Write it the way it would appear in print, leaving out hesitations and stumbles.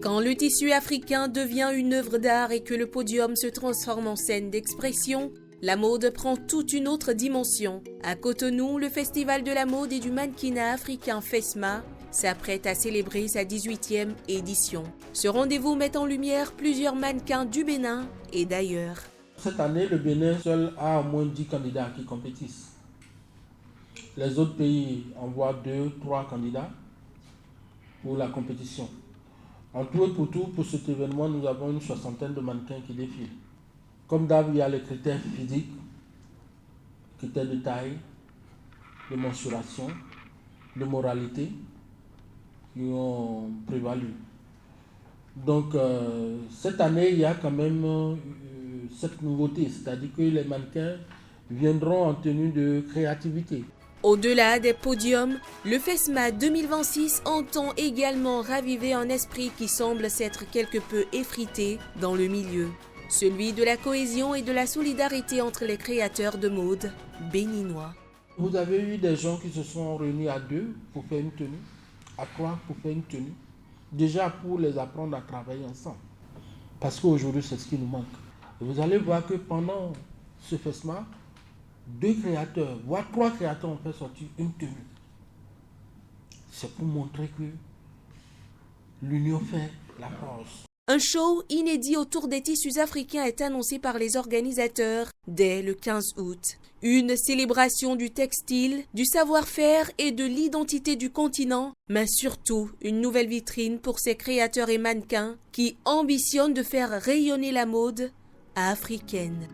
Quand le tissu africain devient une œuvre d'art et que le podium se transforme en scène d'expression, la mode prend toute une autre dimension. À Cotonou, le Festival de la mode et du mannequinat africain FESMA s'apprête à célébrer sa 18e édition. Ce rendez-vous met en lumière plusieurs mannequins du Bénin et d'ailleurs. Cette année, le Bénin seul a au moins 10 candidats qui compétissent. Les autres pays envoient 2-3 candidats pour la compétition. En tout et pour tout, pour cet événement, nous avons une 60aine de mannequins qui défilent. Comme d'hab, il y a les critères physiques, critères de taille, de mensuration, de moralité qui ont prévalu. Donc, cette année, il y a quand même cette nouveauté, c'est-à-dire que les mannequins viendront en tenue de créativité. Au-delà des podiums, le FESMA 2026 entend également raviver un esprit qui semble s'être quelque peu effrité dans le milieu, celui de la cohésion et de la solidarité entre les créateurs de mode béninois. Vous avez eu des gens qui se sont réunis à 2 pour faire une tenue, à 3 pour faire une tenue, déjà pour les apprendre à travailler ensemble. Parce qu'aujourd'hui, c'est ce qui nous manque. Et vous allez voir que pendant ce FESMA, 2 créateurs, voire 3 créateurs ont fait sortir une tenue. C'est pour montrer que l'union fait la force. Un show inédit autour des tissus africains est annoncé par les organisateurs dès le 15 août. Une célébration du textile, du savoir-faire et de l'identité du continent, mais surtout une nouvelle vitrine pour ces créateurs et mannequins qui ambitionnent de faire rayonner la mode africaine.